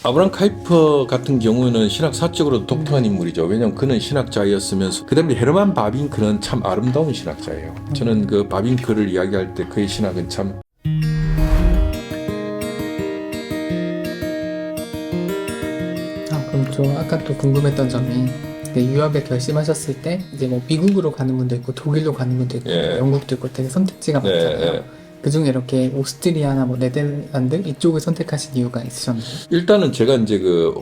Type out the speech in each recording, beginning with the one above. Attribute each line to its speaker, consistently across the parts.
Speaker 1: 아브람 카이퍼 같은 경우는 신학 사적으로 독특한 인물이죠. 왜냐하면 그는 신학자였으면서 그다음에 헤르만 바빙크는 참 아름다운 신학자예요. 저는 그 바빙크를 이야기할 때 그의 신학은 참
Speaker 2: 그럼 저 아까 또 궁금했던 점이 유학을 결심하셨을 때 이제 뭐 미국으로 가는 분도 있고 독일로 가는 분도 있고
Speaker 1: 예.
Speaker 2: 영국도 있고 되게 선택지가
Speaker 1: 네,
Speaker 2: 많잖아요.
Speaker 1: 네.
Speaker 2: 그중에 이렇게 오스트리아나 뭐 네덜란드 이쪽을 선택하신 이유가 있으셨나요?
Speaker 1: 일단은 제가 이제 그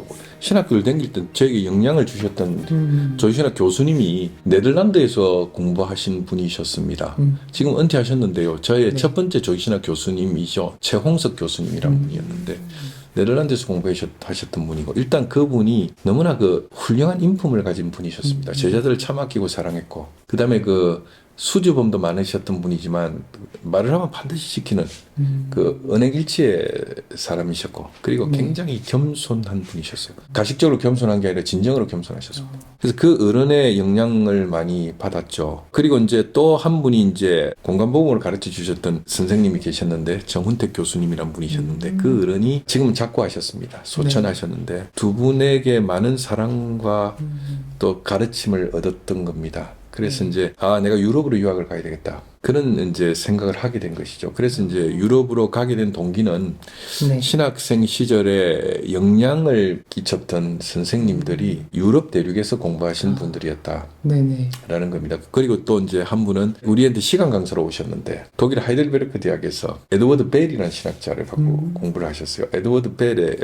Speaker 1: 신학교를 다닐 때 저에게 영향을 주셨던 저희 신학 교수님이 네덜란드에서 공부하신 분이셨습니다. 지금 은퇴하셨는데요. 저의
Speaker 2: 네.
Speaker 1: 첫 번째 저희 신학 교수님이죠. 최홍석 교수님이라는 분이었는데 네덜란드에서 공부하셨던 분이고 일단 그분이 너무나 그 훌륭한 인품을 가진 분이셨습니다. 제자들을 참 아끼고 사랑했고 그 다음에 그 수줍음도 많으셨던 분이지만 말을 하면 반드시 지키는 그 은행일치의 사람이셨고 그리고 굉장히 겸손한 분이셨어요. 가식적으로 겸손한 게 아니라 진정으로 겸손하셨습니다. 그래서 그 어른의 영향을 많이 받았죠. 그리고 이제 또 한 분이 이제 공간복음을 가르쳐 주셨던 선생님이 계셨는데 정훈택 교수님이란 분이셨는데 그 어른이 지금은 작고하셨습니다. 소천하셨는데 두 분에게 많은 사랑과 또 가르침을 얻었던 겁니다. 그래서 이제 내가 유럽으로 유학을 가야 되겠다. 그런 이제 생각을 하게 된 것이죠. 그래서 이제 유럽으로 가게 된 동기는
Speaker 2: 네.
Speaker 1: 신학생 시절에 영향을 끼쳤던 선생님들이 유럽 대륙에서 공부하신 분들이었다라는
Speaker 2: 네네.
Speaker 1: 겁니다. 그리고 또 이제 한 분은 우리한테 시간 강사로 오셨는데 독일 하이델베르크 대학에서 에드워드 벨이라는 신학자를 받고 공부를 하셨어요. 에드워드 벨의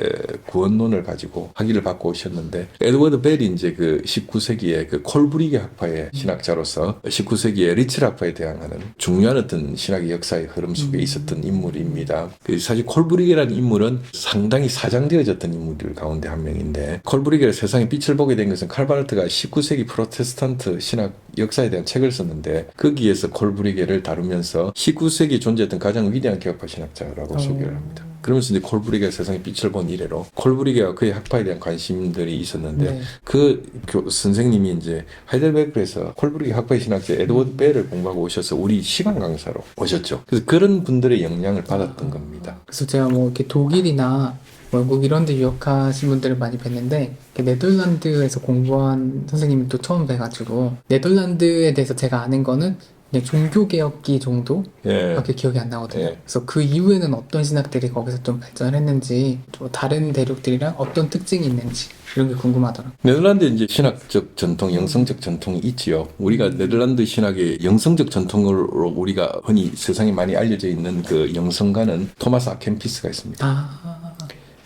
Speaker 1: 구원론을 가지고 학위를 받고 오셨는데 에드워드 벨이 이제 그 19세기에 그 콜브리게 학파의 신학자로서 19세기에 리츠 학파에 대항하는 중요한 어떤 신학의 역사의 흐름 속에 있었던 인물입니다. 사실 콜브리게라는 인물은 상당히 사장되어졌던 인물들 가운데 한 명인데 콜브리게가 세상에 빛을 보게 된 것은 칼바르트가 19세기 프로테스탄트 신학 역사에 대한 책을 썼는데 거기에서 콜브리게를 다루면서 19세기 존재했던 가장 위대한 개혁파 신학자라고 소개를 합니다. 그러면서 이제 콜브리게가 세상에 빛을 본 이래로 콜브리게와 그의 학파에 대한 관심들이 있었는데 그 선생님이 이제 하이델베르크에서 콜브리게 학파의 신학자 에드워드 벨을 공부하고 오셔서 우리 시간 강사로 오셨죠. 그래서 그런 분들의 영향을 받았던 겁니다.
Speaker 2: 그래서 제가 뭐 이렇게 독일이나 영국 이런 데 유학하신 분들을 많이 뵀는데 네덜란드에서 공부한 선생님을 또 처음 뵈가지고 네덜란드에 대해서 제가 아는 거는 그냥 종교개혁기 정도?
Speaker 1: 예.
Speaker 2: 밖에 기억이 안 나거든요.
Speaker 1: 예.
Speaker 2: 그래서 그 이후에는 어떤 신학들이 거기서 좀 발전을 했는지 또 다른 대륙들이랑 어떤 특징이 있는지 이런 게 궁금하더라고요.
Speaker 1: 네덜란드 이제 신학적 전통, 영성적 전통이 있지요. 우리가 네덜란드 신학의 영성적 전통으로 우리가 흔히 세상에 많이 알려져 있는 그 영성가는 토마스 아켄피스가 있습니다.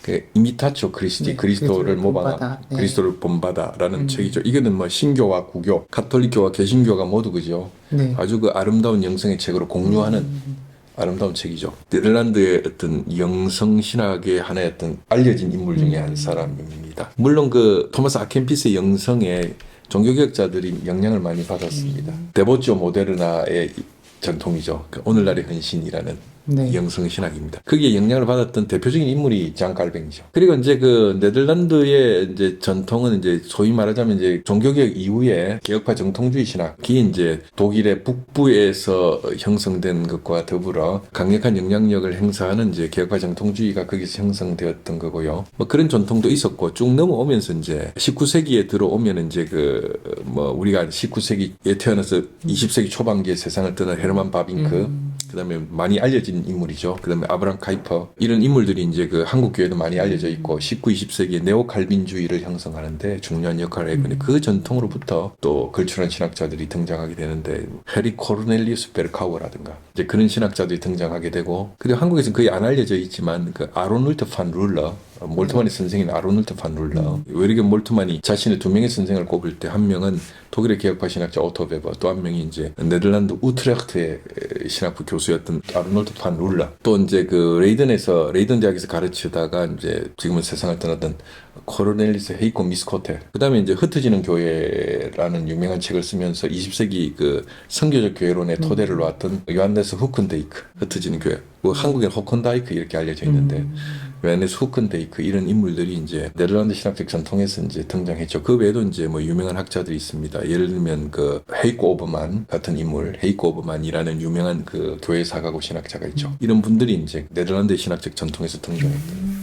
Speaker 1: 그 이미타초 그리스티,
Speaker 2: 네,
Speaker 1: 그리스도를 모방한
Speaker 2: 본받아. 네.
Speaker 1: 그리스도를 본받아라는 책이죠. 이거는 뭐 신교와 구교, 가톨릭교와 개신교가 모두 그죠.
Speaker 2: 네.
Speaker 1: 아주 그 아름다운 영성의 책으로 공유하는 아름다운 책이죠. 네덜란드의 어떤 영성 신학의 하나의 어떤 알려진 인물 중에 한 사람입니다. 물론 그 토마스 아켄피스의 영성에 종교개혁자들이 영향을 많이 받았습니다. 데보지오 모데르나의 전통이죠. 그 오늘날의 헌신이라는
Speaker 2: 네.
Speaker 1: 영성신학입니다. 거기에 영향을 받았던 대표적인 인물이 장 깔뱅이죠. 그리고 이제 그 네덜란드의 이제 전통은 이제 소위 말하자면 이제 종교개혁 이후에 개혁파 정통주의 신학이 이제 독일의 북부에서 형성된 것과 더불어 강력한 영향력을 행사하는 이제 개혁파 정통주의가 거기서 형성되었던 거고요. 뭐 그런 전통도 있었고 쭉 넘어오면서 이제 19세기에 들어오면 이제 그 뭐 우리가 19세기에 태어나서 20세기 초반기에 세상을 떠난 헤르만 바빙크 그다음에 많이 알려진 인물이죠. 그다음에 아브람 카이퍼 이런 인물들이 이제 그 한국 교회도 많이 알려져 있고 19, 20세기에 네오 칼빈주의를 형성하는데 중요한 역할을 했는데 그 전통으로부터 또 걸출한 신학자들이 등장하게 되는데 해리 코르넬리우스 베르카우어라든가 이제 그런 신학자들이 등장하게 되고 그리고 한국에서는 거의 안 알려져 있지만 그 아로놀트 판 룰러 몰트만의 선생인 아로놀트 판 룰러 외리게 몰트만이 자신의 두 명의 선생을 꼽을 때 한 명은 독일의 개혁파 신학자 오토 베버 또 한 명이 이제 네덜란드 우트레흐트의 신학부 교수였던 아르놀트 판 룰러 또 이제 그 레이든 대학에서 가르치다가 이제 지금은 세상을 떠났던 코르넬리스 헤이코 미스코테 그다음에 이제 흩어지는 교회라는 유명한 책을 쓰면서 20세기 그 선교적 교회론의 토대를 놓았던 요한네스 후큰데이크 흩어지는 교회 뭐 한국엔 호컨다이크 이렇게 알려져 있는데 요한네스 후큰데이크 이런 인물들이 이제 네덜란드 신학적 전통에서 이제 등장했죠. 그 외에도 이제 뭐 유명한 학자들이 있습니다. 예를 들면 그 헤이코 오버만 같은 인물, 헤이코 오버만이라는 유명한 그 교회 사가고 신학자가 있죠. 이런 분들이 이제 네덜란드 신학적 전통에서 등장했던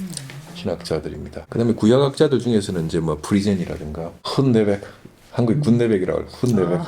Speaker 1: 신학자들입니다. 그 다음에 구약학자들 중에서는 이제 뭐 프리젠이라든가 훈네벡, 한국의 굿네벡이라고 해요. 훈네벡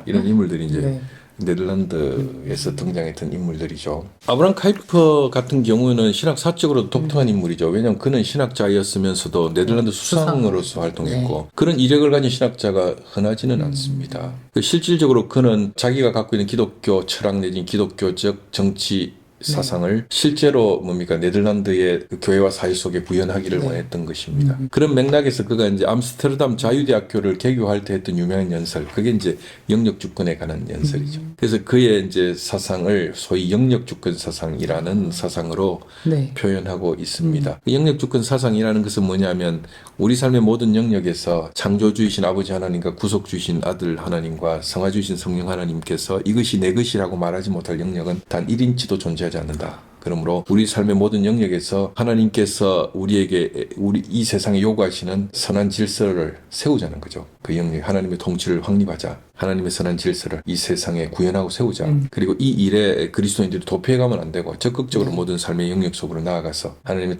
Speaker 1: 이런 인물들이 이제
Speaker 2: 네.
Speaker 1: 네덜란드에서 등장했던 인물들이죠. 아브라함 카이퍼 같은 경우는 신학사적으로 독특한 인물이죠. 왜냐하면 그는 신학자였으면서도 네덜란드 수상으로서 활동했고 그런 이력을 가진 신학자가 흔하지는 않습니다. 실질적으로 그는 자기가 갖고 있는 기독교 철학 내지는 기독교적 정치 사상을 실제로 네덜란드의 그 교회와 사회 속에 구현하기를 원했던 것입니다. 그런 맥락에서 그가 이제 암스테르담 자유대학교를 개교할 때 했던 유명한 연설, 그게 이제 영역 주권에 관한 연설이죠. 그래서 그의 이제 사상을 소위 영역 주권 사상이라는 사상으로
Speaker 2: 네.
Speaker 1: 표현하고 있습니다. 그 영역 주권 사상이라는 것은 뭐냐면 우리 삶의 모든 영역에서 창조주이신 아버지 하나님과 구속주이신 아들 하나님과 성화주이신 성령 하나님께서 이것이 내 것이라고 말하지 못할 영역은 단 1인치도 존재하지 않는다. 그러므로 우리 삶의 모든 영역에서 하나님께서 우리에게 이 세상에 요구하시는 선한 질서를 세우자는 거죠. 그 영역, 하나님의 통치를 확립하자. 하나님의 선한 질서를 이 세상에 구현하고 세우자. 그리고 이 일에 그리스도인들이 도피해가면 안 되고 적극적으로 모든 삶의 영역 속으로 나아가서 하나님의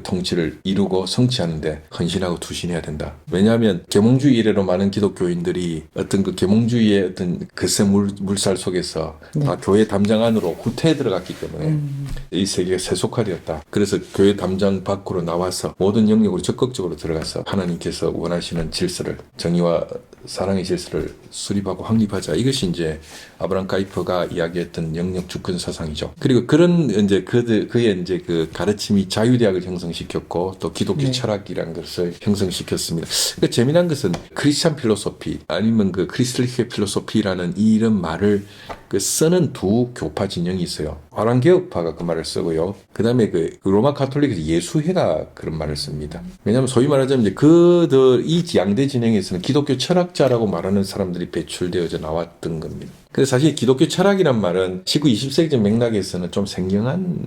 Speaker 1: 통치를 이루고 성취하는데 헌신하고 투신해야 된다. 왜냐하면 계몽주의 이래로 많은 기독교인들이 어떤 그 계몽주의의 어떤 그새 물살 속에서 다 교회 담장 안으로 후퇴해 들어갔기 때문에 이 세계가 세속화되었다. 그래서 교회 담장 밖으로 나와서 모든 영역으로 적극적으로 들어가서 하나님께서 원하시는 질서를, 정의와 사랑의 질서를 수립하고 확립하자. 이것이 이제 아브라함 카이퍼가 이야기했던 영역 주권 사상이죠. 그리고 그런 이제 그의 이제 그 가르침이 자유대학을 형성시켰고 또 기독교 철학이라는 것을 형성시켰습니다. 그러니까 재미난 것은 크리스찬 필로소피 아니면 그 크리스틀리히 필로소피라는 이런 말을 그 쓰는 두 교파 진영이 있어요. 화랑개혁파가 그 말을 쓰고요. 그 다음에 그 로마 가톨릭에서 예수회가 그런 말을 씁니다. 왜냐하면 소위 말하자면 이제 이 양대 진영에서는 기독교 철학자라고 말하는 사람들이 배출되어져 나왔던 겁니다. 근데 사실 기독교 철학이란 말은 19, 20세기적 맥락에서는 좀 생경한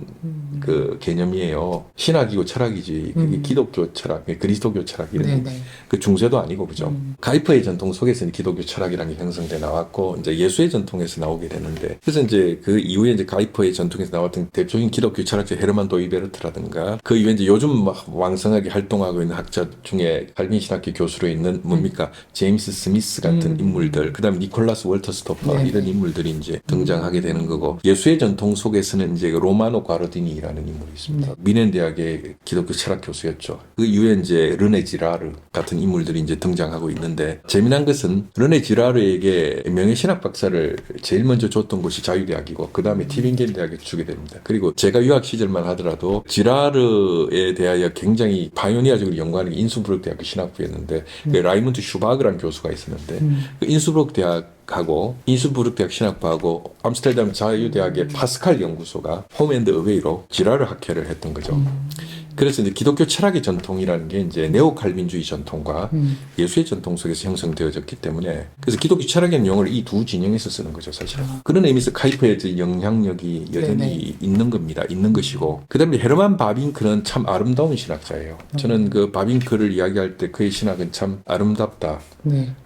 Speaker 1: 그 개념이에요. 신학이고 철학이지. 그게 기독교 철학, 그리스도교 철학 이런 그 중세도 아니고 그죠. 가이퍼의 전통 속에서는 기독교 철학이라는 게 형성돼 나왔고 이제 예수의 전통에서 나오게 되는데 그래서 이제 그 이후에 이제 가이퍼의 전통에서 나왔던 대표적인 기독교 철학자 헤르만 도이베르트라든가 그 이후에 이제 요즘 막 왕성하게 활동하고 있는 학자 중에 칼빈 신학교 교수로 있는 뭡니까 제임스 스미스 같은 인물들, 그다음 니콜라스 월터스토퍼 이런 인물들이 이제 등장하게 되는 거고 예수의 전통 속에서는 이제 로마노 과르디니라는 인물이 있습니다. 미넨 대학의 기독교 철학 교수였죠. 그 이후에 이제 르네 지라르 같은 인물들이 이제 등장하고 있는데 재미난 것은 르네 지라르에게 명예신학 박사를 제일 먼저 줬던 곳이 자유대학이고 그 다음에 티빙겐 대학에 주게 됩니다. 그리고 제가 유학 시절만 하더라도 지라르에 대하여 굉장히 파이오니아적으로 연구하는 게 인수부르크 대학교 신학부였는데 그 라이문트 슈바그라는 교수가 있었는데 그 인수부르크 대학하고 인수부르크 대학 신학부하고 암스테르담 자유대학의 파스칼 연구소가 홈앤드 어웨이로 지라르 학회를 했던 거죠. 그래서 이제 기독교 철학의 전통이라는 게 이제 네오 칼빈주의 전통과 예수의 전통 속에서 형성되어졌기 때문에 그래서 기독교 철학의 용어를 이 두 진영에서 쓰는 거죠, 사실은. 그런 의미에서 카이퍼의 영향력이 여전히 있는 겁니다. 있는 것이고. 그 다음에 헤르만 바빙크는 참 아름다운 신학자예요. 저는 그 바빙크를 이야기할 때 그의 신학은 참 아름답다.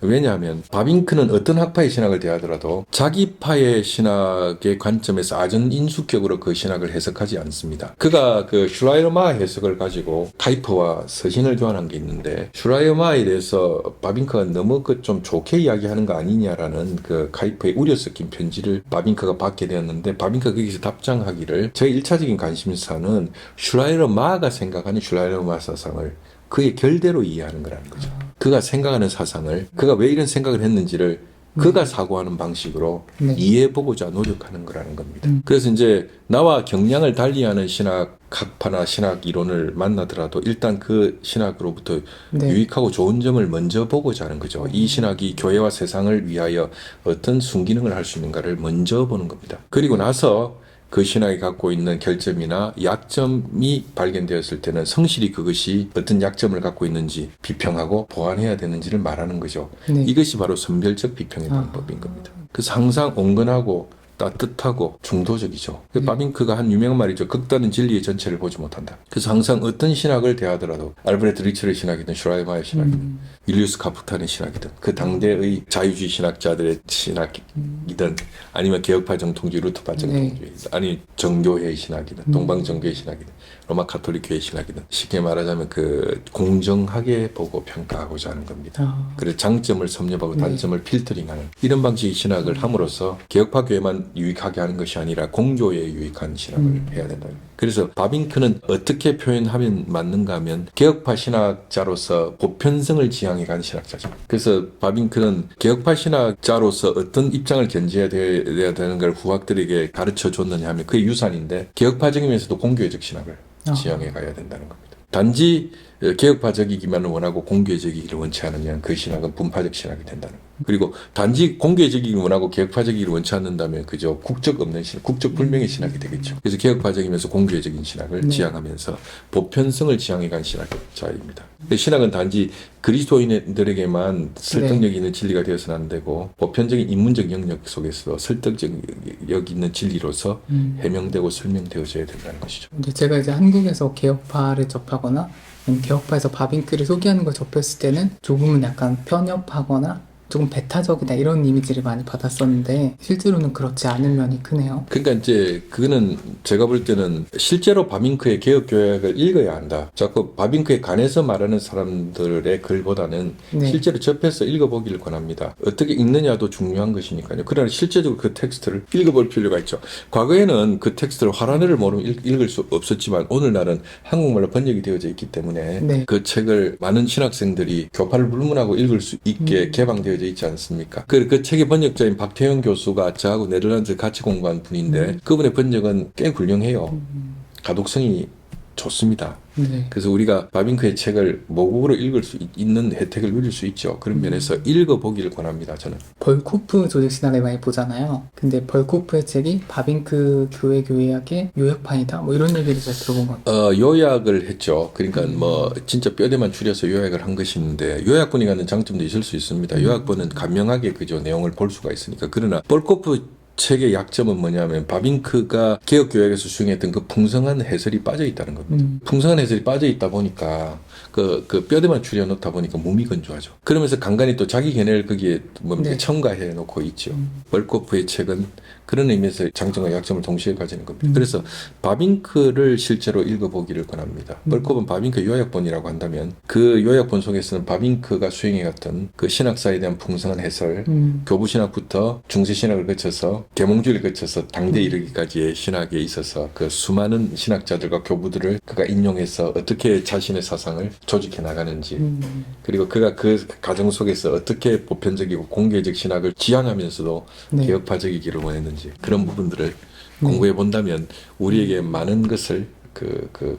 Speaker 1: 왜냐하면 바빙크는 어떤 학파의 신학을 대하더라도 자기 파의 신학의 관점에서 아전인수격으로 그 신학을 해석하지 않습니다. 그가 그 슈라이어마 해석을 가지고 카이퍼와 서신을 교환한 게 있는데 슈라이어마에 대해서 바빙크가 너무 그 좀 좋게 이야기하는 거 아니냐라는 그 카이퍼의 우려 섞인 편지를 바빙크가 받게 되었는데 바빙크가 거기서 답장하기를 저의 1차적인 관심사는 슈라이어마가 생각하는 슈라이어마 사상을 그의 결대로 이해하는 거라는 거죠. 그가 생각하는 사상을 그가 왜 이런 생각을 했는지를 그가 사고하는 방식으로 이해해보고자 노력하는 거라는 겁니다. 그래서 이제 나와 경량을 달리하는 신학학파나 신학 이론을 만나더라도 일단 그 신학으로부터 유익하고 좋은 점을 먼저 보고자 하는 거죠. 이 신학이 교회와 세상을 위하여 어떤 순기능을 할 수 있는가를 먼저 보는 겁니다. 그리고 나서 그 신학이 갖고 있는 결점이나 약점이 발견되었을 때는 성실히 그것이 어떤 약점을 갖고 있는지 비평하고 보완해야 되는지를 말하는 거죠. 이것이 바로 선별적 비평의 방법인 겁니다. 그래서 항상 온건하고 따뜻하고 중도적이죠. 바빙크가 한 유명한 말이죠. 극단은 진리의 전체를 보지 못한다. 그래서 항상 어떤 신학을 대하더라도 알브레트 리처의 신학이든 슈라이마의 신학이든 율리우스 카프탄의 신학이든 그 당대의 자유주의 신학자들의 신학이든 아니면 개혁파 정통주의, 루터파 정통주의 아니면 정교회의 신학이든 동방정교회 신학이든 로마 가톨릭 교회 신학이든 쉽게 말하자면 그 공정하게 보고 평가하고자 하는 겁니다. 그래서 장점을 섭렵하고 단점을 필터링하는 이런 방식의 신학을 함으로써 개혁파 교회만 유익하게 하는 것이 아니라 공교회에 유익한 신학을 해야 된다. 그래서 바빙크는 어떻게 표현하면 맞는가 하면 개혁파 신학자로서 보편성을 지향해 간 신학자죠. 그래서 바빙크는 개혁파 신학자로서 어떤 입장을 견지해야 되는 걸 후학들에게 가르쳐 줬느냐 하면 그게 유산인데 개혁파적이면서도 공교회적 신학을 지향해 가야 된다는 겁니다. 단지 개혁파적이기만 원하고 공교회적이기를 원치 않으면 그 신학은 분파적 신학이 된다는 거예요. 그리고 단지 공교회적이기를 원하고 개혁파적이기를 원치 않는다면 그저 국적 없는 신학, 국적 불명의 신학이 되겠죠. 그래서 개혁파적이면서 공교회적인 신학을 지향하면서 보편성을 지향해 간 신학자입니다. 신학은 단지 그리스도인들에게만 설득력 있는 진리가 되어서는 안 되고 보편적인 인문적 영역 속에서 설득력 있는 진리로서 해명되고 설명되어져야 된다는 것이죠.
Speaker 2: 근데 제가 이제 한국에서 개혁파를 접하거나 개혁파에서 바빙크를 소개하는 걸 접했을 때는 조금은 약간 편협하거나 조금 배타적이다 이런 이미지를 많이 받았었는데 실제로는 그렇지 않은 면이 크네요.
Speaker 1: 그러니까 이제 그거는 제가 볼 때는 실제로 바빙크의 개혁 교약을 읽어야 한다. 자꾸 바빙크에 관해서 말하는 사람들의 글보다는 실제로 접해서 읽어보기를 권합니다. 어떻게 읽느냐도 중요한 것이니까요. 그러나 실제적으로 그 텍스트를 읽어볼 필요가 있죠. 과거에는 그 텍스트를 화란어를 모르면 읽을 수 없었지만 오늘날은 한국말로 번역이 되어져 있기 때문에 그 책을 많은 신학생들이 교파를 불문하고 읽을 수 있게 개방되어 있지 않습니까? 그 책의 번역자인 박태영 교수가 저하고 네덜란드 같이 공부한 분인데 그분의 번역은 꽤 훌륭해요. 가독성이 좋습니다. 그래서 우리가 바빙크의 책을 모국어로 읽을 수 있는 혜택을 누릴 수 있죠. 그런 면에서 읽어보기를 권합니다. 저는.
Speaker 2: 벌코프 조직신학을 많이 보잖아요. 근데 벌코프의 책이 바빙크 교회학의 요약판이다. 뭐 이런 얘기를 제가 들어본 것 같아요.
Speaker 1: 요약을 했죠. 그러니까 뭐 진짜 뼈대만 추려서 요약을 한 것인데 요약본이 갖는 장점도 있을 수 있습니다. 요약본은 간명하게 그저 내용을 볼 수가 있으니까. 그러나 벌코프 책의 약점은 뭐냐면 바빙크가 개혁교약에서 수행했던 그 풍성한 해설이 빠져 있다는 겁니다. 풍성한 해설이 빠져 있다 보니까 그 뼈대만 추려 놓다 보니까 무미건조하죠. 그러면서 간간히 또 자기 견해를 거기에 첨가해 놓고 있죠. 벌코프의 책은 그런 의미에서 장점과 약점을 동시에 가지는 겁니다. 그래서 바빙크를 실제로 읽어보기를 권합니다. 벌코프는 바빙크 요약본이라고 한다면 그 요약본 속에서는 바빙크가 수행해갔던 그 신학사에 대한 풍성한 해설, 교부신학부터 중세신학을 거쳐서 계몽주의를 거쳐서 당대에 이르기까지의 신학에 있어서 그 수많은 신학자들과 교부들을 그가 인용해서 어떻게 자신의 사상을 조직해 나가는지 그리고 그가 그 과정 속에서 어떻게 보편적이고 공개적 신학을 지향하면서도 개혁파적이기를 원했는지 그런 부분들을 공부해 본다면 우리에게 많은 것을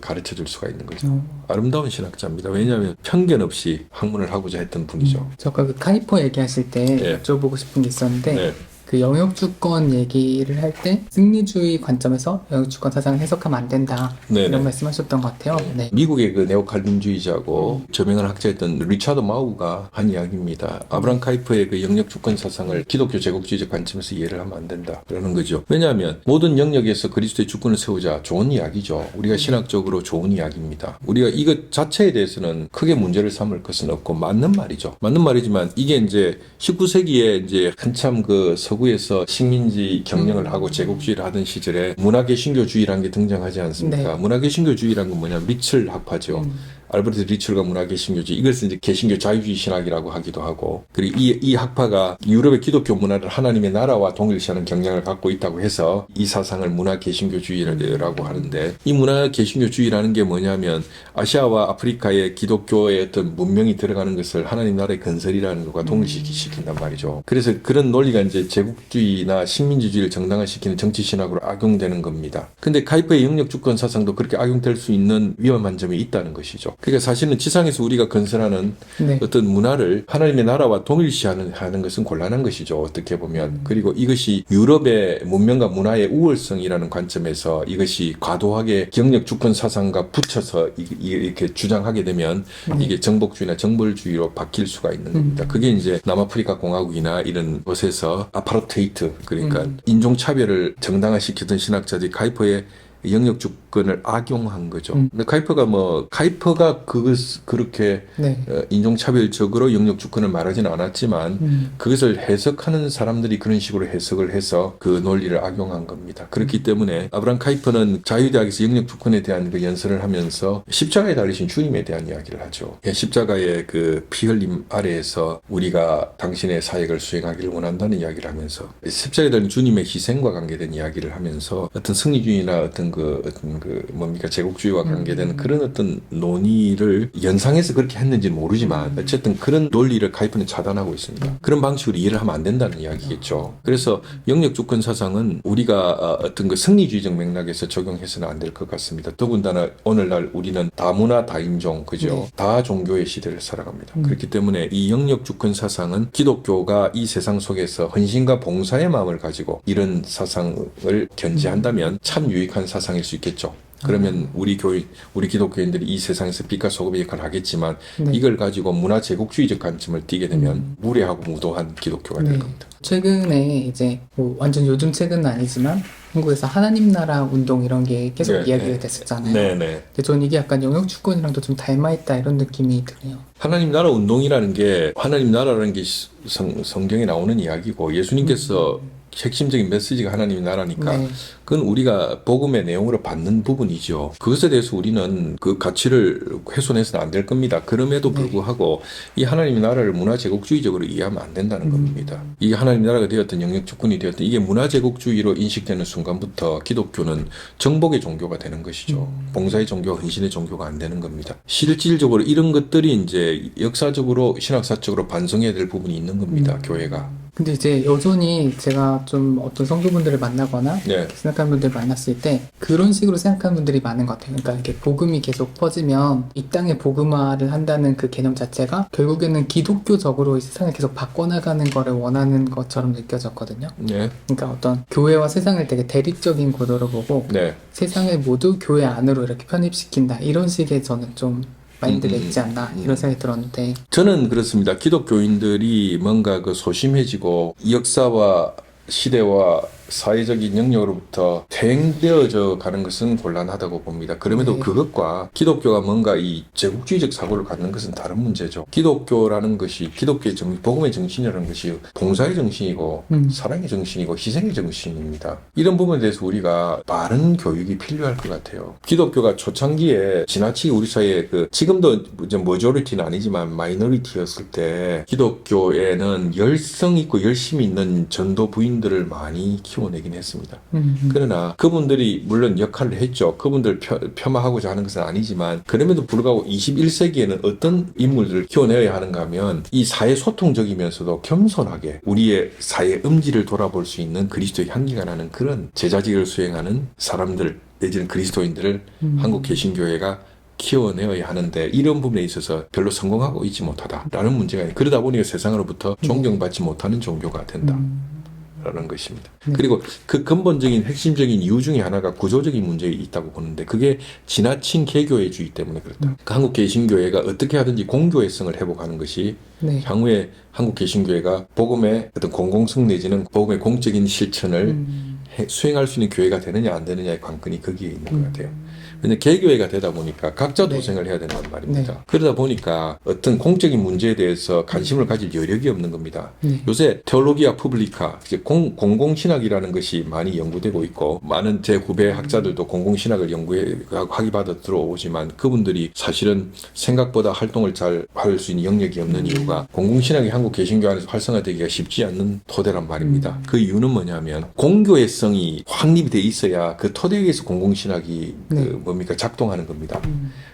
Speaker 1: 가르쳐 줄 수가 있는 거죠. 아름다운 신학자입니다. 왜냐하면 편견 없이 학문을 하고자 했던 분이죠.
Speaker 2: 저 아까 그 카이퍼 얘기하실 때 여쭤보고 싶은 게 있었는데 그 영역주권 얘기를 할 때 승리주의 관점에서 영역주권 사상을 해석하면 안 된다 이런 말씀하셨던 것 같아요.
Speaker 1: 미국의 그 네오칼빈주의자고 저명한 학자였던 리차드 마우가 한 이야기입니다. 아브라함 카이퍼의 그 영역주권 사상을 기독교 제국주의적 관점에서 이해를 하면 안 된다 그러는 거죠. 왜냐하면 모든 영역에서 그리스도의 주권을 세우자 좋은 이야기죠. 우리가 신학적으로 좋은 이야기입니다. 우리가 이것 자체에 대해서는 크게 문제를 삼을 것은 없고 맞는 말이죠. 맞는 말이지만 이게 이제 19세기에 이제 한참 그 서구에서 식민지 경영을 하고 제국주의를 하던 시절에 문화개신교주의라는 게 등장하지 않습니까? 문화개신교주의라는 건 뭐냐면 리첼 학파죠. 알버트 리첼과 문화개신교주의 이것을 이제 개신교 자유주의 신학이라고 하기도 하고 그리고 이 학파가 유럽의 기독교 문화를 하나님의 나라와 동일시하는 경향을 갖고 있다고 해서 이 사상을 문화개신교주의라고 하는데 이 문화개신교주의라는 게 뭐냐면 아시아와 아프리카의 기독교의 어떤 문명이 들어가는 것을 하나님 나라의 건설이라는 것과 동일시킨단 말이죠. 그래서 그런 논리가 이제 제국주의나 식민지주의를 정당화시키는 정치신학으로 악용되는 겁니다. 근데 카이퍼의 영역주권 사상도 그렇게 악용될 수 있는 위험한 점이 있다는 것이죠. 그러니까 사실은 지상에서 우리가 건설하는 어떤 문화를 하나님의 나라와 동일시하는 것은 곤란한 것이죠. 어떻게 보면. 그리고 이것이 유럽의 문명과 문화의 우월성이라는 관점에서 이것이 과도하게 영역 주권 사상과 붙여서 이렇게 주장하게 되면 이게 정복주의나 정벌주의로 바뀔 수가 있는 겁니다. 그게 이제 남아프리카 공화국이나 이런 곳에서 아파르테이트 그러니까 인종차별을 정당화시키던 신학자들이 카이퍼의 영역주권 주권을 악용한 거죠. 근데 카이퍼가 그렇게
Speaker 2: 네.
Speaker 1: 인종차별적으로 영역 주권을 말하지는 않았지만 그것을 해석하는 사람들이 그런 식으로 해석을 해서 그 논리를 악용한 겁니다. 그렇기 때문에 아브라함 카이퍼는 자유대학에서 영역 주권에 대한 그 연설을 하면서 십자가에 달리신 주님에 대한 이야기를 하죠. 십자가의 그 피 흘림 아래에서 우리가 당신의 사역을 수행하기를 원한다는 이야기를 하면서 십자가에 달린 주님의 희생과 관계된 이야기를 하면서 어떤 승리주의나 어떤 제국주의와 관계된 그런 어떤 논의를 연상해서 그렇게 했는지는 모르지만 어쨌든 그런 논리를 카이퍼는 차단하고 있습니다. 그런 방식으로 이해를 하면 안 된다는 이야기겠죠. 그래서 영역 주권 사상은 우리가 어떤 그 승리주의적 맥락에서 적용해서는 안 될 것 같습니다. 더군다나 오늘날 우리는 다문화 다인종, 그죠?
Speaker 2: 네.
Speaker 1: 다 종교의 시대를 살아갑니다. 그렇기 때문에 이 영역 주권 사상은 기독교가 이 세상 속에서 헌신과 봉사의 마음을 가지고 이런 사상을 견지한다면 참 유익한 사상일 수 있겠죠. 그러면 우리 기독교인들이 이 세상에서 빛과 소금의 역할을 하겠지만
Speaker 2: 네.
Speaker 1: 이걸 가지고 문화 제국주의적 관점을 띠게 되면 무례하고 무도한 기독교가 될 겁니다.
Speaker 2: 최근에 이제 뭐 완전 요즘 최근은 아니지만 한국에서 하나님 나라 운동 이런 게 계속
Speaker 1: 네,
Speaker 2: 이야기가
Speaker 1: 네.
Speaker 2: 됐었잖아요.
Speaker 1: 네네.
Speaker 2: 근데 저는 이게 약간 영역 주권이랑도 좀 닮아있다 이런 느낌이 드네요.
Speaker 1: 하나님 나라 운동이라는 게 하나님 나라라는 게 성경에 나오는 이야기고 예수님께서 핵심적인 메시지가 하나님의 나라니까
Speaker 2: 네.
Speaker 1: 그건 우리가 복음의 내용으로 받는 부분이죠. 그것에 대해서 우리는 그 가치를 훼손해서는 안 될 겁니다. 그럼에도 불구하고 이 하나님의 나라를 문화 제국주의적으로 이해하면 안 된다는 겁니다. 이 하나님 나라가 되었던 영역 주권이 되었던 이게 문화 제국주의로 인식되는 순간부터 기독교는 정복의 종교가 되는 것이죠. 봉사의 종교, 헌신의 종교가 안 되는 겁니다. 실질적으로 이런 것들이 이제 역사적으로 신학사적으로 반성해야 될 부분이 있는 겁니다. 교회가.
Speaker 2: 근데 이제 여전히 제가 좀 어떤 성도분들을 만나거나
Speaker 1: 네.
Speaker 2: 생각하는 분들 만났을 때 그런 식으로 생각하는 분들이 많은 것 같아요. 그러니까 이렇게 복음이 계속 퍼지면 이 땅에 복음화를 한다는 그 개념 자체가 결국에는 기독교적으로 이 세상을 계속 바꿔나가는 거를 원하는 것처럼 느껴졌거든요.
Speaker 1: 네.
Speaker 2: 그러니까 어떤 교회와 세상을 되게 대립적인 구도로 보고
Speaker 1: 네.
Speaker 2: 세상을 모두 교회 안으로 이렇게 편입시킨다. 이런 식의 저는 좀 마인드가 있지 않나 이런 생각이 들었는데
Speaker 1: 저는 그렇습니다. 기독교인들이 뭔가 그 소심해지고 역사와 시대와 사회적인 영역으로부터 퇴행되어져 가는 것은 곤란하다고 봅니다. 그럼에도
Speaker 2: 네.
Speaker 1: 그것과 기독교가 뭔가 이 제국주의적 사고를 갖는 것은 다른 문제죠. 기독교라는 것이 기독교의 복음의 정신이라는 것이 봉사의 정신이고 사랑의 정신이고 희생의 정신입니다. 이런 부분에 대해서 우리가 바른 교육이 필요할 것 같아요. 기독교가 초창기에 지나치게 우리 사이에 지금도 머저리티는 아니지만 마이너리티였을 때 기독교에는 열성 있고 열심히 있는 전도 부인들을 많이 키워내긴 했습니다. 그러나 그분들이 물론 역할을 했죠. 그분들 폄하하고자 하는 것은 아니지만 그럼에도 불구하고 21세기에는 어떤 인물들을 키워내야 하는가 하면 이 사회 소통적이면서도 겸손하게 우리의 사회 음지를 돌아볼 수 있는 그리스도의 향기가 나는 그런 제자직을 수행하는 사람들 내지는 그리스도인들을 한국 개신교회가 키워내어야 하는데 이런 부분에 있어서 별로 성공하고 있지 못하다라는 문제가 있는 그러다 보니 세상으로부터 존경받지 못하는 종교가 된다. 라는 것입니다. 그리고 그 근본적인 핵심적인 이유 중에 하나가 구조적인 문제가 있다고 보는데 그게 지나친 개교회주의 때문에 그렇다. 그 한국 개신교회가 어떻게 하든지 공교회성을 회복하는 것이
Speaker 2: 네.
Speaker 1: 향후에 한국 개신교회가 복음의 어떤 공공성 내지는 복음의 공적인 실천을 수행할 수 있는 교회가 되느냐 안 되느냐의 관건이 거기에 있는 것 같아요. 근데 개교회가 되다 보니까 각자 도생을 해야 된단 말입니다.
Speaker 2: 네.
Speaker 1: 그러다 보니까 어떤 공적인 문제에 대해서 관심을 가질 여력이 없는 겁니다. 요새 테올로기아 푸블리카, 공공신학이라는 것이 많이 연구되고 있고 많은 제 후배 학자들도 공공신학을 연구하기 받아 들어오지만 그분들이 사실은 생각보다 활동을 잘 할 수 있는 영역이 없는 이유가 공공신학이 한국 개신교 안에서 활성화되기가 쉽지 않는 토대란 말입니다. 그 이유는 뭐냐면 공교회성이 확립이 돼 있어야 그 토대 위에서 공공신학이 작동하는 겁니다.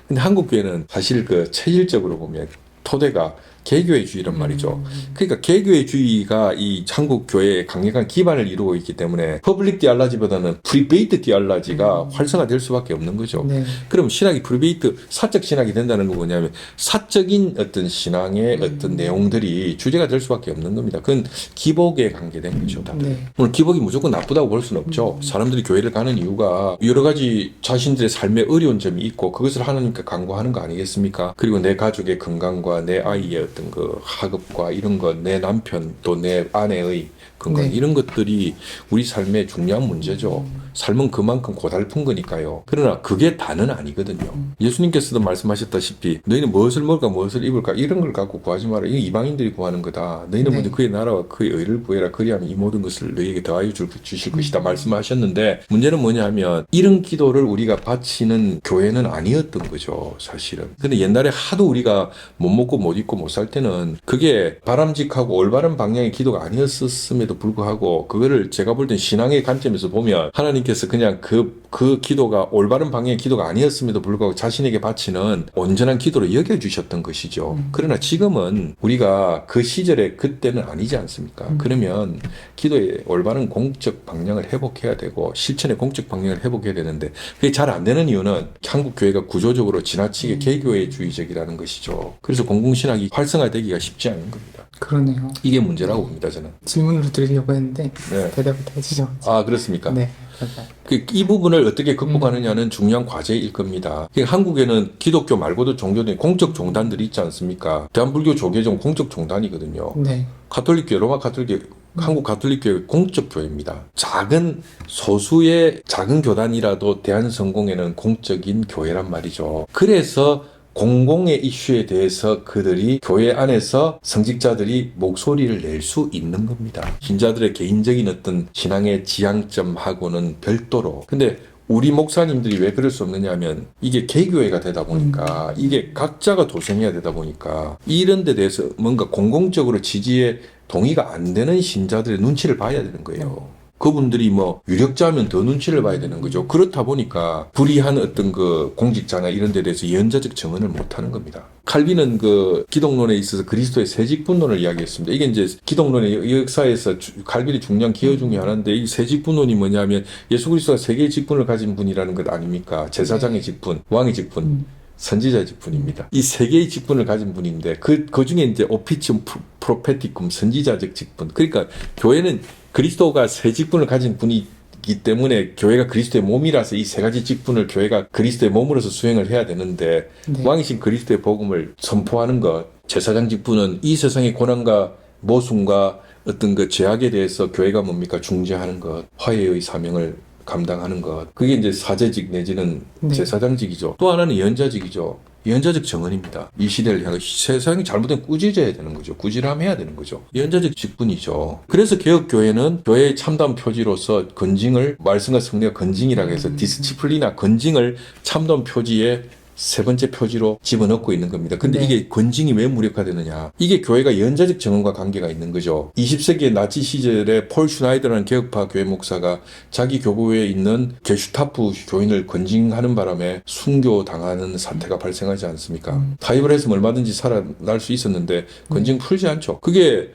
Speaker 1: 근데 한국 교회는 사실 체질적으로 보면 토대가 개교회주의란 말이죠. 그러니까 개교회주의가 이 한국 교회의 강력한 기반을 이루고 있기 때문에 퍼블릭 디알라지보다는 프리베이트 디알라지가 활성화될 수밖에 없는 거죠.
Speaker 2: 네.
Speaker 1: 그럼 신학이 프리베이트 사적 신학이 된다는 건 뭐냐면 사적인 어떤 신앙의 어떤 내용들이 주제가 될 수밖에 없는 겁니다. 그건 기복에 관계된 거죠. 다들.
Speaker 2: 네.
Speaker 1: 오늘 기복이 무조건 나쁘다고 볼 수는 없죠. 사람들이 교회를 가는 이유가 여러 가지 자신들의 삶에 어려운 점이 있고 그것을 하나님께 간구하는 거 아니겠습니까? 그리고 내 가족의 건강과 내 아이의 어떤 학업과 이런 것, 내 남편 또 내 아내의 건강 이런 것들이 우리 삶의 중요한 문제죠. 삶은 그만큼 고달픈 거니까요. 그러나 그게 다는 아니거든요. 예수님께서도 말씀하셨다시피 너희는 무엇을 먹을까 무엇을 입을까 이런 걸 갖고 구하지 마라. 이거 이방인들이 구하는 거다. 너희는
Speaker 2: 네.
Speaker 1: 먼저 그의 나라와 그의 의를 구해라. 그리하면 이 모든 것을 너희에게 더하여 주실 것이다 말씀하셨는데 문제는 뭐냐 하면 이런 기도를 우리가 바치는 교회는 아니었던 거죠. 사실은. 근데 옛날에 하도 우리가 못 먹고 못 입고 못 살 때는 그게 바람직하고 올바른 방향의 기도가 아니었음에도 불구하고 그거를 제가 볼 땐 신앙의 관점에서 보면 하나님께서 그냥 그 기도가 올바른 방향의 기도가 아니었음에도 불구하고 자신에게 바치는 온전한 기도로 여겨주셨던 것이죠. 그러나 지금은 우리가 그 시절에 그때는 아니지 않습니까? 그러면 기도의 올바른 공적 방향을 회복해야 되고 실천의 공적 방향을 회복해야 되는데 그게 잘 안 되는 이유는 한국 교회가 구조적으로 지나치게 개교회주의적이라는 것이죠. 그래서 공공신학이 활성화되기가 쉽지 않은 겁니다.
Speaker 2: 그러네요.
Speaker 1: 이게 문제라고 봅니다, 저는.
Speaker 2: 질문으로 드리려고 했는데
Speaker 1: 네.
Speaker 2: 대답을 해주죠.
Speaker 1: 아, 그렇습니까?
Speaker 2: 네. 맞아요.
Speaker 1: 이 부분을 어떻게 극복하느냐는 중요한 과제일 겁니다. 한국에는 기독교 말고도 종교들, 공적 종단들이 있지 않습니까? 대한불교 조계종 공적 종단이거든요.
Speaker 2: 네.
Speaker 1: 가톨릭교회, 로마 가톨릭교회, 한국 가톨릭교회 공적 교회입니다. 작은 소수의 작은 교단이라도 대한성공회는 공적인 교회란 말이죠. 그래서 공공의 이슈에 대해서 그들이 교회 안에서 성직자들이 목소리를 낼 수 있는 겁니다. 신자들의 개인적인 어떤 신앙의 지향점하고는 별도로. 근데 우리 목사님들이 왜 그럴 수 없느냐 하면 이게 개교회가 되다 보니까 이게 각자가 도생해야 되다 보니까 이런 데 대해서 뭔가 공공적으로 지지에 동의가 안 되는 신자들의 눈치를 봐야 되는 거예요. 그분들이 뭐 유력자면 더 눈치를 봐야 되는 거죠. 그렇다 보니까 불이한 어떤 그 공직자나 이런 데 대해서 예언자적 증언을 못 하는 겁니다. 칼빈은 그 기독론에 있어서 그리스도의 세직분론을 이야기했습니다. 이게 이제 기독론의 역사에서 칼빈이 중요한 기여 중에 하나인데 이 세직분론이 뭐냐면 예수 그리스도가 세 개의 직분을 가진 분이라는 것 아닙니까? 제사장의 직분, 왕의 직분. 선지자의 직분입니다. 이 세 개의 직분을 가진 분인데 그 중에 이제 오피치움 프로페티쿰 선지자적 직분. 그러니까 교회는 그리스도가 세 직분을 가진 분이기 때문에 교회가 그리스도의 몸이라서 이 세 가지 직분을 교회가 그리스도의 몸으로서 수행을 해야 되는데
Speaker 2: 네.
Speaker 1: 왕이신 그리스도의 복음을 선포하는 것, 제사장 직분은 이 세상의 고난과 모순과 어떤 그 죄악에 대해서 교회가 뭡니까? 중재하는 것, 화해의 사명을 감당하는 것. 그게 이제 사제직 내지는
Speaker 2: 네.
Speaker 1: 제사장직이죠. 또 하나는 예언자직이죠. 예언자적 정언입니다. 이 시대를 향해 세상이 잘못된 꾸짖어야 되는 거죠. 꾸지람해야 되는 거죠. 예언자적 직분이죠. 그래서 개혁교회는 교회의 참담 표지로서 건징을 말씀과 성례가 건징이라고 해서 디스치플리나 건징을 참담 표지에 세 번째 표지로 집어넣고 있는 겁니다. 근데
Speaker 2: 네.
Speaker 1: 이게 건징이 왜 무력화되느냐? 이게 교회가 예언자적 정언과 관계가 있는 거죠. 20세기의 나치 시절에 폴 슈나이더라는 개혁파 교회 목사가 자기 교구에 있는 게슈타프 교인을 건징하는 바람에 순교당하는 사태가 발생하지 않습니까? 타협을 했으면 얼마든지 살아날 수 있었는데 건징 풀지 않죠. 그게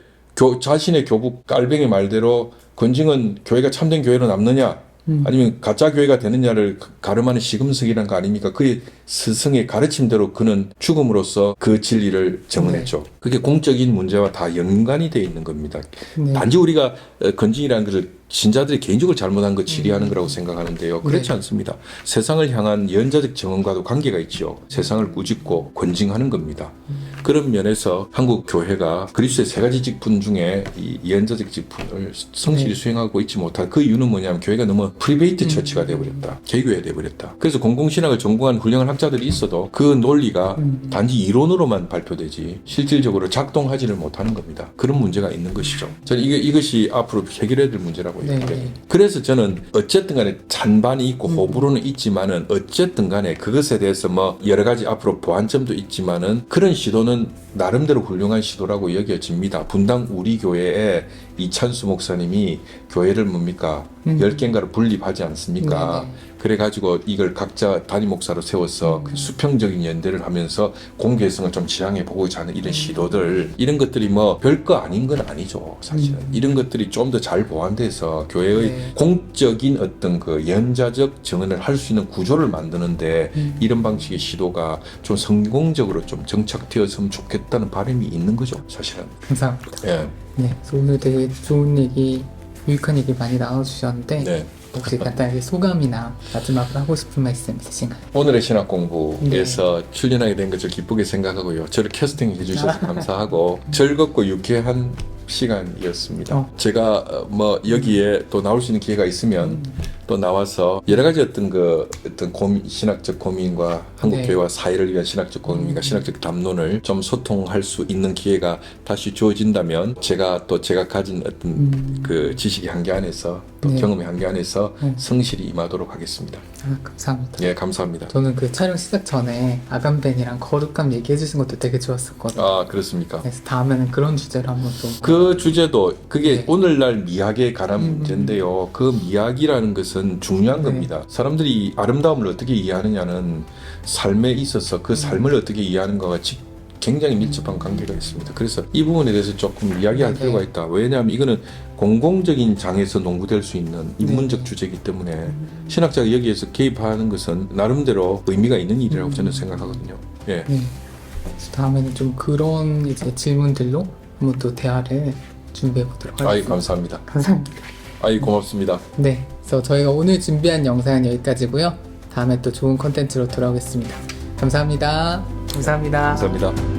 Speaker 1: 자신의 교부 깔뱅의 말대로 건징은 교회가 참된 교회로 남느냐? 아니면 가짜 교회가 되느냐를 가름하는 시금석이란 거 아닙니까? 그의 스승의 가르침대로 그는 죽음으로써 그 진리를 정언했죠. 그게 공적인 문제와 다 연관이 되어 있는 겁니다.
Speaker 2: 네.
Speaker 1: 단지 우리가 건징이라는 것을 신자들이 개인적으로 잘못한 거 치리하는 거라고 생각하는데요. 그렇지
Speaker 2: 네.
Speaker 1: 않습니다. 세상을 향한 예언자적 정언과도 관계가 있죠. 세상을 꾸짖고 건징하는 겁니다. 그런 면에서 한국 교회가 그리스도의 세 가지 직분 중에 이 예언자적 직분을 성실히
Speaker 2: 네.
Speaker 1: 수행하고 있지 못한 그 이유는 뭐냐면 교회가 너무 프리베이트 처치가 되어버렸다. 개교회가 되어버렸다. 그래서 공공신학을 전공한 훌륭한 학자들이 있어도 그 논리가 단지 이론으로만 발표되지 실질적으로 작동하지를 못하는 겁니다. 그런 문제가 있는 것이죠. 저는 이것이 앞으로 해결해야 될 문제라고
Speaker 2: 네.
Speaker 1: 생각해요. 그래서 저는 어쨌든 간에 찬반이 있고 호불호는 있지만은 어쨌든 간에 그것에 대해서 뭐 여러 가지 앞으로 보완점도 있지만은 그런 시도는 나름대로 훌륭한 시도라고 여겨집니다. 분당 우리 교회에 이찬수 목사님이 교회를 뭡니까? 10개인가를 분립하지 않습니까?
Speaker 2: 네네.
Speaker 1: 그래가지고 이걸 각자 단임 목사로 세워서 그 수평적인 연대를 하면서 공개성을 좀 지향해 보고자 하는 이런 시도들, 이런 것들이 뭐 별거 아닌 건 아니죠, 사실은. 이런 것들이 좀 더 잘 보완돼서 교회의
Speaker 2: 네.
Speaker 1: 공적인 어떤 그 연자적 정언을 할 수 있는 구조를 만드는데 이런 방식의 시도가 좀 성공적으로 좀 정착되었으면 좋겠다는 바람이 있는 거죠, 사실은.
Speaker 2: 감사합니다.
Speaker 1: 예.
Speaker 2: 네, 그래서 오늘 되게 좋은 얘기, 유익한 얘기 많이 나눠주셨는데
Speaker 1: 네.
Speaker 2: 혹시 간단하게 소감이나 마지막으로 하고 싶은 말씀 있으신가요?
Speaker 1: 오늘의 신학 공부에서 출연하게 된 것을 기쁘게 생각하고요. 저를 캐스팅 해주셔서 감사하고 즐겁고 유쾌한 시간이었습니다. 제가 뭐 여기에 또 나올 수 있는 기회가 있으면 또 나와서 여러 가지 어떤 고민, 신학적 고민과 한국
Speaker 2: 네.
Speaker 1: 교회와 사회를 위한 신학적 고민과 신학적 담론을 좀 소통할 수 있는 기회가 다시 주어진다면 제가 가진 어떤 그 지식의 한계 안에서 또
Speaker 2: 네.
Speaker 1: 경험의 한계 안에서 성실히 임하도록 하겠습니다.
Speaker 2: 감사합니다.
Speaker 1: 예, 감사합니다.
Speaker 2: 저는 그 촬영 시작 전에 아간벤이랑 거룩감 얘기해 주신 것도 되게 좋았었거든요.
Speaker 1: 아, 그렇습니까?
Speaker 2: 그래서 다음에는 그런 주제로 한번 또.
Speaker 1: 그 주제도 그게
Speaker 2: 네.
Speaker 1: 오늘날 미학에 관한 문제인데요. 그 미학이라는 것은 중요한
Speaker 2: 네.
Speaker 1: 겁니다. 사람들이 아름다움을 어떻게 이해하느냐는 삶에 있어서 그 삶을 어떻게 이해하는가가 굉장히 밀접한 관계가 있습니다. 그래서 이 부분에 대해서 조금 이야기할
Speaker 2: 네.
Speaker 1: 필요가 있다. 왜냐하면 이거는 공공적인 장에서 논구될 수 있는 인문적 주제이기 때문에 신학자가 여기에서 개입하는 것은 나름대로 의미가 있는 일이라고 저는 생각하거든요. 예.
Speaker 2: 네. 그래서 다음에는 좀 그런 이제 질문들로 한번 또 대화를 준비해 보도록
Speaker 1: 아이,
Speaker 2: 하겠습니다.
Speaker 1: 감사합니다.
Speaker 2: 감사합니다.
Speaker 1: 아이, 고맙습니다.
Speaker 2: 네. 그래서 저희가 오늘 준비한 영상은 여기까지고요. 다음에 또 좋은 컨텐츠로 돌아오겠습니다. 감사합니다. 감사합니다.
Speaker 1: 감사합니다.